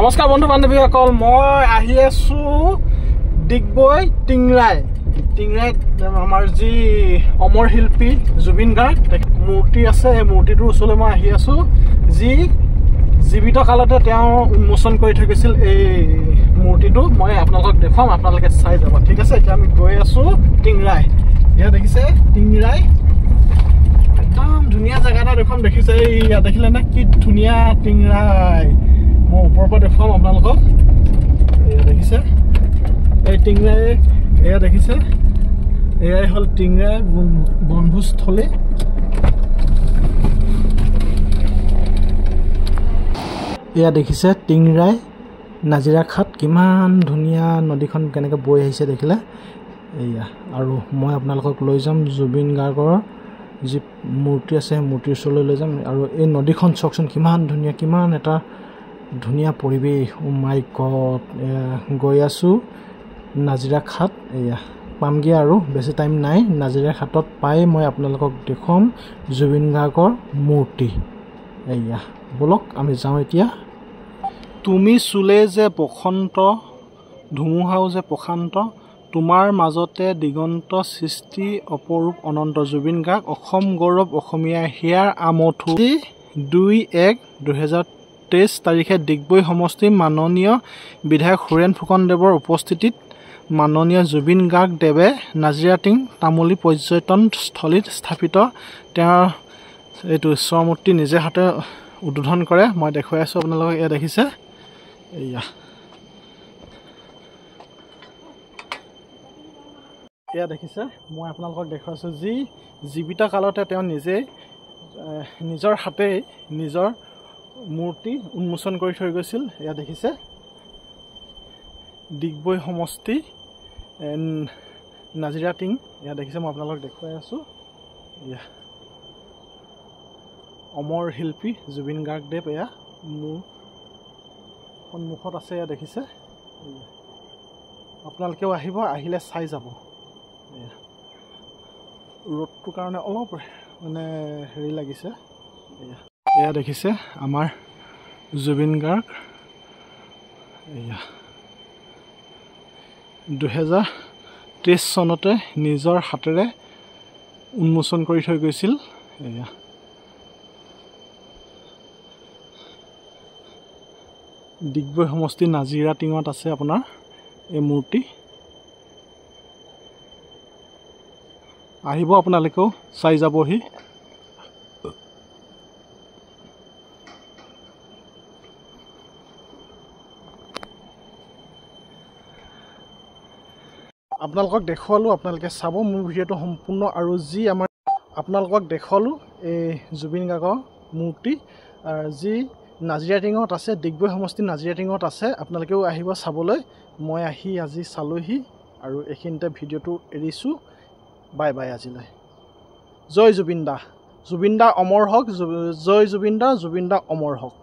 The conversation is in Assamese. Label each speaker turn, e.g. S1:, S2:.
S1: নমস্কাৰ বন্ধু বান্ধৱীসকল, মই আহি আছো ডিগবৈ টিংৰাই আমাৰ যি অমৰ শিল্পী জুবিন গাৰ্গ মূৰ্তি আছে। এই মূৰ্তিটোৰ ওচৰলৈ মই আহি আছো, যি জীৱিত কালতে তেওঁ উন্মোচন কৰি থৈ গৈছিল। এই মূৰ্তিটো মই আপোনালোকক দেখুৱাম, আপোনালোকে চাই যাব। ঠিক আছে, এতিয়া আমি গৈ আছো টিংৰাই। ইয়াত দেখিছে টিংৰাই, একদম ধুনীয়া জেগা এটা দেখুৱাম। দেখিছে ইয়াত দেখিলে নে কি ধুনীয়া টিংৰাই। মই ওপৰৰ পৰা দেখুৱাম আপোনালোকক। এয়া দেখিছে এই টিংৰাই, এয়া দেখিছে এয়াই হ'ল টিংৰাই বনভোজস্থলী। এয়া দেখিছে টিংৰাই নাজিৰা ঘাট, কিমান ধুনীয়া নদীখন কেনেকৈ বৈ আহিছে দেখিলে। এয়া আৰু মই আপোনালোকক লৈ যাম জুবিন গাৰ্গৰ যি মূৰ্তি আছে, মূৰ্তিৰ ওচৰলৈ লৈ যাম। আৰু এই নদীখন চাওকচোন কিমান ধুনীয়া, কিমান এটা ধুনীয়া পৰিৱেশ। মাই গড, গৈ আছোঁ নাজিৰা ঘাট। এয়া পামগৈ আৰু বেছি টাইম নাই। নাজিৰা ঘাটত পাই মই আপোনালোকক দেখুৱাম জুবিন গাৰ্গৰ মূৰ্তি। এয়া ব'লক আমি যাওঁ এতিয়া। তুমি চুলে যে বসন্ত, ধুমুহাও যে প্ৰশান্ত, তোমাৰ মাজতে দিগন্ত সৃষ্টি অপৰূপ অনন্ত। জুবিন গাৰ্গ অসম গৌৰৱ অসমীয়া হিয়াৰ আমঠু। 2/1/2023 তাৰিখে ডিগবৈ সমষ্টি মাননীয় বিধায়ক সুৰেণ ফুকনদেৱৰ উপস্থিতিত মাননীয় জুবিন গাৰ্গ দেৱে নাজিৰাটিং তামুলী পৰ্যটনস্থলীত স্থাপিত তেওঁৰ এইটো ঈশ্বৰৰ মূৰ্তি নিজে হাতে উদ্বোধন কৰে। মই দেখুৱাই আছোঁ আপোনালোকক। এয়া দেখিছে, এয়া দেখিছে, মই আপোনালোকক দেখুৱাইছোঁ যি জীৱিত কালতে তেওঁ নিজেই নিজৰ হাতেই নিজৰ মূৰ্তি উন্মোচন কৰি থৈ গৈছিল। এয়া দেখিছে ডিগবৈ সমষ্টি নাজিৰাটিং। এয়া দেখিছে, মই আপোনালোকক দেখুৱাই আছোঁ। এয়া অমৰ শিল্পী জুবিন গাৰ্গদেৱ এয়া মোৰ সন্মুখত আছে। এয়া দেখিছে, আপোনালোকেও আহিব, আহিলে চাই যাব। ৰ'দটোৰ কাৰণে অলপ মানে হেৰি লাগিছে। এয়া দেখিছে আমাৰ জুবিন গাৰ্গ। এয়া 2023 চনতে নিজৰ হাতেৰে উন্মোচন কৰি থৈ গৈছিল। এয়া ডিগবৈ সমষ্টি নাজিৰাটিঙত আছে আপোনাৰ এই মূৰ্তি। আহিব, আপোনালোকেও চাই যাবহি। আপোনালোকক দেখুৱালোঁ, আপোনালোকে চাব মোৰ ভিডিঅ'টো সম্পূৰ্ণ। আৰু যি আমাৰ আপোনালোকক দেখুৱালোঁ এই জুবিন গাৰ্গৰ মূৰ্তি যি নাজিৰাটিঙত আছে, ডিগবৈ সমষ্টি নাজিৰাটিঙত আছে। আপোনালোকেও আহিব চাবলৈ। মই আহি আজি চালোহি আৰু এইখিনিতে ভিডিঅ'টো এৰিছোঁ। বাই বাই আজিলৈ। জয় জুবিন দা, জুবিন দা অমৰ হওক। জয় জুবিন দা, জুবিন দা অমৰ হওক।